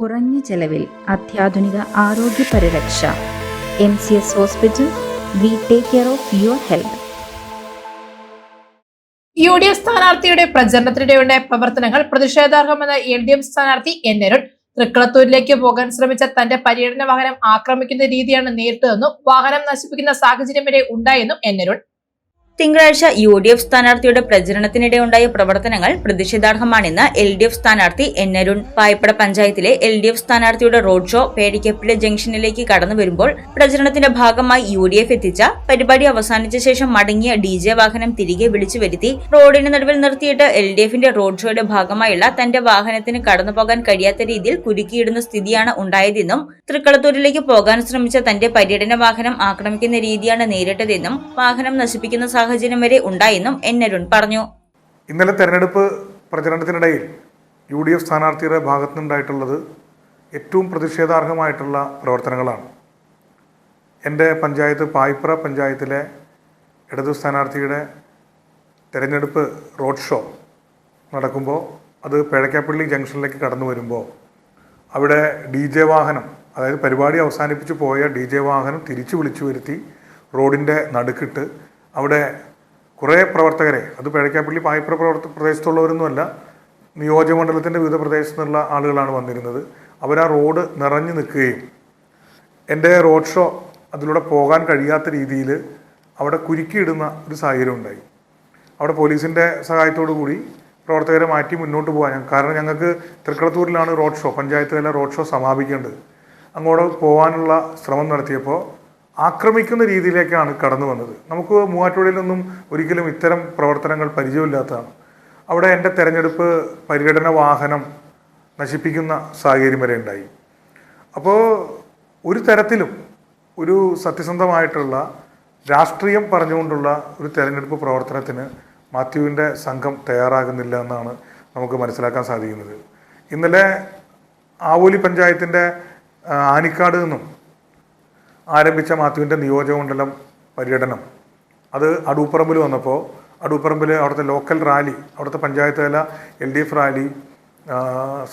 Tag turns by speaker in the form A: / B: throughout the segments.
A: കുറഞ്ഞ ചെലവിൽ അത്യാധുനിക ആരോഗ്യ പരിരക്ഷ. MCS hospital. We take care of your health.
B: UDF സ്ഥാനാർത്ഥിയുടെ പ്രചരണത്തിനിടെയുണ്ടായ പ്രവർത്തനങ്ങൾ പ്രതിഷേധാർഹമെന്ന് LDF സ്ഥാനാർത്ഥി N അരുൺ. തൃക്കളത്തൂരിലേക്ക് പോകാൻ ശ്രമിച്ച തന്റെ പര്യടന വാഹനം ആക്രമിക്കുന്ന രീതിയാണ് നേരിട്ടതെന്നും വാഹനം നശിപ്പിക്കുന്ന സാഹചര്യം വരെ ഉണ്ടായെന്നും N അരുൺ.
C: തിങ്കളാഴ്ച UDF സ്ഥാനാർത്ഥിയുടെ പ്രചരണത്തിനിടെ ഉണ്ടായ പ്രവർത്തനങ്ങൾ പ്രതിഷേധാർഹമാണെന്ന് LDF സ്ഥാനാർത്ഥി N അരുൺ. പായിപ്പട പഞ്ചായത്തിലെ LDF സ്ഥാനാർത്ഥിയുടെ റോഡ് ഷോ പേടിക്കപ്പിലെ ജംഗ്ഷനിലേക്ക് കടന്നു വരുമ്പോൾ പ്രചരണത്തിന്റെ ഭാഗമായി UDF എത്തിച്ച പരിപാടി അവസാനിച്ച ശേഷം മടങ്ങിയ DJ വാഹനം തിരികെ വിളിച്ചു വരുത്തി റോഡിന് നടുവിൽ നിർത്തിയിട്ട് LDFന്റെ റോഡ് ഷോയുടെ ഭാഗമായുള്ള തന്റെ വാഹനത്തിന് കടന്നുപോകാൻ കഴിയാത്ത രീതിയിൽ കുരുക്കിയിടുന്ന സ്ഥിതിയാണ് ഉണ്ടായതെന്നും തൃക്കളത്തൂരിലേക്ക് പോകാൻ ശ്രമിച്ച തന്റെ പര്യടന വാഹനം ആക്രമിക്കുന്ന രീതിയാണ് നേരിട്ടതെന്നും വാഹനം നശിപ്പിക്കുന്ന സാഹചര്യം വരെ ഉണ്ടായെന്നും N അരുൺ പറഞ്ഞു.
D: ഇന്നലെ തെരഞ്ഞെടുപ്പ് പ്രചരണത്തിനിടയിൽ UDF സ്ഥാനാർത്ഥിയുടെ ഭാഗത്തുനിന്നുണ്ടായിട്ടുള്ളത് ഏറ്റവും പ്രതിഷേധാർഹമായിട്ടുള്ള പ്രവർത്തനങ്ങളാണ്. എൻ്റെ പഞ്ചായത്ത് പായിപ്ര പഞ്ചായത്തിലെ ഇടതു സ്ഥാനാർത്ഥിയുടെ തെരഞ്ഞെടുപ്പ് റോഡ് ഷോ നടക്കുമ്പോൾ അത് പേഴക്കാപ്പള്ളി ജംഗ്ഷനിലേക്ക് കടന്നു വരുമ്പോൾ അവിടെ DJ വാഹനം, അതായത് പരിപാടി അവസാനിപ്പിച്ച് പോയ DJ വാഹനം തിരിച്ചു വിളിച്ചു വരുത്തി റോഡിൻ്റെ നടുക്കിട്ട് അവിടെ കുറേ പ്രവർത്തകരെ, അത് പേഴക്കാപ്പള്ളി പായിപ്ര പ്രദേശത്തുള്ളവരൊന്നുമല്ല, നിയോജകമണ്ഡലത്തിൻ്റെ വിവിധ പ്രദേശത്തു നിന്നുള്ള ആളുകളാണ് വന്നിരുന്നത്. അവരാ റോഡ് നിറഞ്ഞു നിൽക്കുകയും എൻ്റെ റോഡ് ഷോ അതിലൂടെ പോകാൻ കഴിയാത്ത രീതിയിൽ അവിടെ കുരുക്കിയിടുന്ന ഒരു സാഹചര്യം ഉണ്ടായി. അവിടെ പോലീസിൻ്റെ സഹായത്തോടു കൂടി പ്രവർത്തകരെ മാറ്റി മുന്നോട്ട് പോകാൻ, കാരണം ഞങ്ങൾക്ക് തൃക്കളത്തൂരിലാണ് റോഡ് ഷോ, പഞ്ചായത്ത് തല റോഡ് ഷോ സമാപിക്കേണ്ടത്. അങ്ങോട്ട് പോകാനുള്ള ശ്രമം നടത്തിയപ്പോൾ ആക്രമിക്കുന്ന രീതിയിലേക്കാണ് കടന്നു വന്നത്. നമുക്ക് മൂവാറ്റുപുഴയിലൊന്നും ഒരിക്കലും ഇത്തരം പ്രവർത്തനങ്ങൾ പരിചയമില്ലാത്തതാണ്. അവിടെ എൻ്റെ തെരഞ്ഞെടുപ്പ് പര്യടന വാഹനം നശിപ്പിക്കുന്ന സാഹചര്യം വരെ ഉണ്ടായി. അപ്പോൾ ഒരു തരത്തിലും ഒരു സത്യസന്ധമായിട്ടുള്ള രാഷ്ട്രീയം പറഞ്ഞുകൊണ്ടുള്ള ഒരു തെരഞ്ഞെടുപ്പ് പ്രവർത്തനത്തിന് മാത്യുവിൻ്റെ സംഘം തയ്യാറാകുന്നില്ല എന്നാണ് നമുക്ക് മനസ്സിലാക്കാൻ സാധിക്കുന്നത്. ഇന്നലെ ആവോലി പഞ്ചായത്തിൻ്റെ ആനിക്കാട് നിന്നും ആരംഭിച്ച മാത്യുവിൻ്റെ നിയോജകമണ്ഡലം പര്യടനം അത് അടൂപ്പറമ്പിൽ വന്നപ്പോൾ അടൂപ്പറമ്പിൽ അവിടുത്തെ ലോക്കൽ റാലി, അവിടുത്തെ പഞ്ചായത്ത് തല LDF റാലി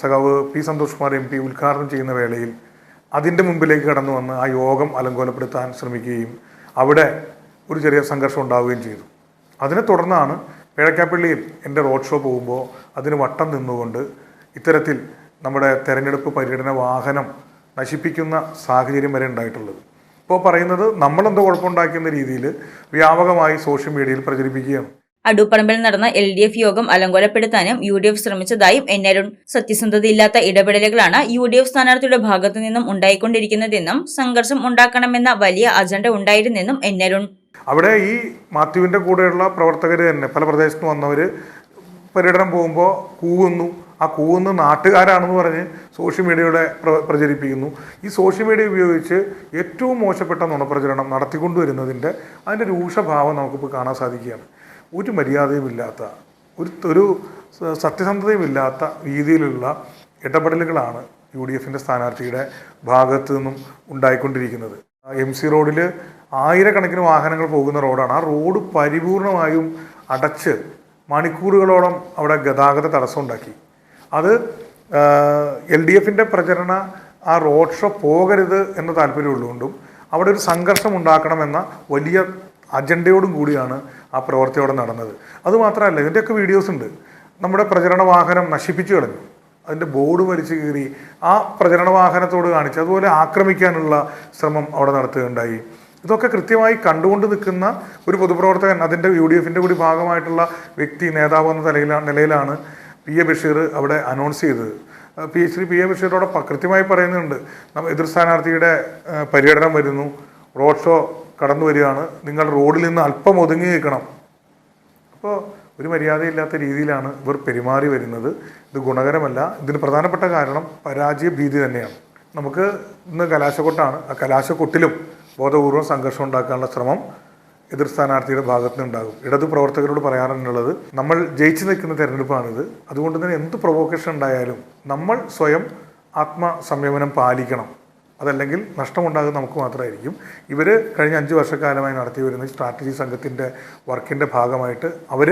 D: സഖാവ് P സന്തോഷ് കുമാർ MP ഉദ്ഘാടനം ചെയ്യുന്ന വേളയിൽ അതിൻ്റെ മുമ്പിലേക്ക് കടന്നു വന്ന് ആ യോഗം അലങ്കോലപ്പെടുത്താൻ ശ്രമിക്കുകയും അവിടെ ഒരു ചെറിയ സംഘർഷം ഉണ്ടാവുകയും ചെയ്തു. അതിനെ തുടർന്നാണ് പേഴക്കാപ്പള്ളിയിൽ എൻ്റെ റോഡ് ഷോ പോകുമ്പോൾ അതിന് വട്ടം നിന്നുകൊണ്ട് ഇത്തരത്തിൽ നമ്മുടെ തെരഞ്ഞെടുപ്പ് പര്യടന വാഹനം നശിപ്പിക്കുന്ന സാഹചര്യം വരെ ഉണ്ടായിട്ടുള്ളത്. ഇപ്പോൾ പറയുന്നത് നമ്മളെന്തോ കുഴപ്പമുണ്ടാക്കുന്ന രീതിയിൽ വ്യാപകമായി സോഷ്യൽ മീഡിയയിൽ പ്രചരിപ്പിക്കുകയാണ്.
C: അടൂപ്പറമ്പിൽ നടന്ന LDF യോഗം അലങ്കോലപ്പെടുത്താനും UDF ശ്രമിച്ചതായും N അരുൺ. സത്യസന്ധതയില്ലാത്ത ഇടപെടലുകളാണ് UDF സ്ഥാനാർത്ഥിയുടെ ഭാഗത്തു നിന്നും ഉണ്ടായിക്കൊണ്ടിരിക്കുന്നതെന്നും സംഘർഷം ഉണ്ടാക്കണമെന്ന വലിയ അജണ്ട ഉണ്ടായിരുന്നെന്നും N അരുൺ.
D: അവിടെ ഈ മാത്യുവിൻ്റെ കൂടെയുള്ള പ്രവർത്തകർ തന്നെ പല പ്രദേശത്ത് വന്നവർ പര്യടനം പോകുമ്പോൾ കൂവുന്നു. ആ കൂവുന്ന നാട്ടുകാരാണെന്ന് പറഞ്ഞ് സോഷ്യൽ മീഡിയയുടെ പ്രചരിപ്പിക്കുന്നു. ഈ സോഷ്യൽ മീഡിയ ഉപയോഗിച്ച് ഏറ്റവും മോശപ്പെട്ട നുണപ്രചരണം നടത്തിക്കൊണ്ടുവരുന്നതിൻ്റെ അതിൻ്റെ രൂക്ഷഭാവം നമുക്കിപ്പോൾ കാണാൻ സാധിക്കുകയാണ്. ഒരു മര്യാദയുമില്ലാത്ത ഒരു സത്യസന്ധതയുമില്ലാത്ത രീതിയിലുള്ള ഇടപെടലുകളാണ് UDFൻ്റെ സ്ഥാനാർത്ഥിയുടെ ഭാഗത്തു നിന്നും ഉണ്ടായിക്കൊണ്ടിരിക്കുന്നത്. MC റോഡിൽ ആയിരക്കണക്കിന് വാഹനങ്ങൾ പോകുന്ന റോഡാണ്. ആ റോഡ് പരിപൂർണമായും അടച്ച് മണിക്കൂറുകളോളം അവിടെ ഗതാഗത തടസ്സം ഉണ്ടാക്കി. അത് LDFൻ്റെ പ്രചരണ ആ റോഡ് ഷോ പോകരുത് എന്ന താല്പര്യമുള്ളതുകൊണ്ടും അവിടെ ഒരു സംഘർഷം ഉണ്ടാക്കണമെന്ന വലിയ അജണ്ടയോടും കൂടിയാണ് ആ പ്രവൃത്തി അവിടെ നടന്നത്. അതുമാത്രമല്ല, ഇതിൻ്റെയൊക്കെ വീഡിയോസ് ഉണ്ട്. നമ്മുടെ പ്രചരണ വാഹനം നശിപ്പിച്ചു കളഞ്ഞു, അതിൻ്റെ ബോർഡ് വലിച്ചു കീറി ആ പ്രചരണ വാഹനത്തോട് കാണിച്ച് അതുപോലെ ആക്രമിക്കാനുള്ള ശ്രമം അവിടെ നടത്തുകയുണ്ടായി. ഇതൊക്കെ കൃത്യമായി കണ്ടുകൊണ്ട് നിൽക്കുന്ന ഒരു പൊതുപ്രവർത്തകൻ, അതിൻ്റെ UDFൻ്റെ കൂടി ഭാഗമായിട്ടുള്ള വ്യക്തി, നേതാവ് എന്ന നിലയിലാണ് P.A. ബഷീർ അവിടെ അനൗൺസ് ചെയ്തത്. ശ്രീ P.A. ബഷീറോടെ കൃത്യമായി പറയുന്നുണ്ട്, എതിർ സ്ഥാനാർത്ഥിയുടെ പര്യടനം വരുന്നു, റോഡ് ഷോ കടന്നു വരികയാണ്, നിങ്ങൾ റോഡിൽ നിന്ന് അല്പം ഒതുങ്ങി നിൽക്കണം. അപ്പോൾ ഒരു മര്യാദയില്ലാത്ത രീതിയിലാണ് ഇവർ പെരുമാറി വരുന്നത്. ഇത് ഗുണകരമല്ല. ഇതിന് പ്രധാനപ്പെട്ട കാരണം പരാജയ ഭീതി തന്നെയാണ്. നമുക്ക് ഇന്ന് കലാശക്കൊട്ടാണ്. ആ കലാശക്കൊട്ടിലും ബോധപൂർവ്വം സംഘർഷം ഉണ്ടാക്കാനുള്ള ശ്രമം എതിർ സ്ഥാനാർത്ഥിയുടെ ഭാഗത്ത് നിന്നുണ്ടാകും. ഇടതു പ്രവർത്തകരോട് പറയാനുള്ളത്, നമ്മൾ ജയിച്ചു നിൽക്കുന്ന തെരഞ്ഞെടുപ്പാണിത്. അതുകൊണ്ട് തന്നെ എന്ത് പ്രൊവോക്കേഷൻ ഉണ്ടായാലും നമ്മൾ സ്വയം ആത്മസംയമനം പാലിക്കണം. അതല്ലെങ്കിൽ നഷ്ടമുണ്ടാകുന്നത് നമുക്ക് മാത്രമായിരിക്കും. ഇവർ കഴിഞ്ഞ 5 വർഷക്കാലമായി നടത്തി വരുന്ന സ്ട്രാറ്റജി സംഘത്തിൻ്റെ വർക്കിൻ്റെ ഭാഗമായിട്ട് അവർ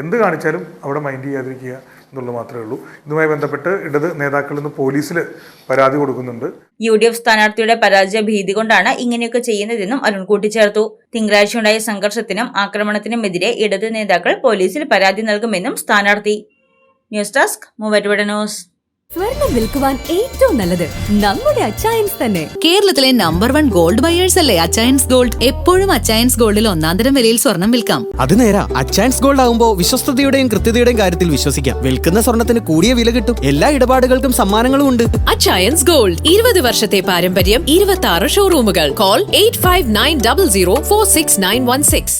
D: എന്ത് കാണിച്ചാലും അവിടെ മൈൻഡ് ചെയ്യാതിരിക്കുക എന്നുള്ളത് മാത്രമേ ഉള്ളൂ. ഇതുമായി ബന്ധപ്പെട്ട് ഇടത് നേതാക്കളിൽ നിന്ന് പോലീസിൽ പരാതി കൊടുക്കുന്നുണ്ട്.
C: UDF സ്ഥാനാർത്ഥിയുടെ പരാജയ ഭീതി കൊണ്ടാണ് ഇങ്ങനെയൊക്കെ ചെയ്യുന്നതെന്നും അരുൺ കൂട്ടിച്ചേർത്തു. തിങ്കളാഴ്ചയുണ്ടായ സംഘർഷത്തിനും ആക്രമണത്തിനുമെതിരെ ഇടത് നേതാക്കൾ പോലീസിൽ പരാതി നൽകുമെന്നും സ്ഥാനാർത്ഥി. News desk Muvattupuzha news.
E: സ്വർണം വിൽക്കുവാൻ ഏറ്റവും നല്ലത് നമ്മുടെ അച്ചയൻസ് തന്നെ.
F: കേരളത്തിലെ നമ്പർ 1 ഗോൾഡ് ബയേഴ്സ് അല്ലേ അച്ചയൻസ് ഗോൾഡ്. എപ്പോഴും അച്ചയൻസ് ഗോൾഡിൽ 1-ാം വിലയിൽ സ്വർണം വിൽക്കാം.
G: അത് നേരാ. അച്ചയൻസ് ഗോൾഡ് ആകുമ്പോൾ വിശ്വസ്തതയുടെയും കൃത്യതയുടെയും കാര്യത്തിൽ വിശ്വസിക്കാം. വിൽക്കുന്ന സ്വർണത്തിന് കൂടിയ വില കിട്ടും. എല്ലാ ഇടപാടുകൾക്കും സമ്മാനങ്ങളും ഉണ്ട്.
E: അച്ചയൻസ് ഗോൾഡ് 20 വർഷത്തെ പാരമ്പര്യം, 26 ഷോറൂമുകൾ. കോൾ 8590046916.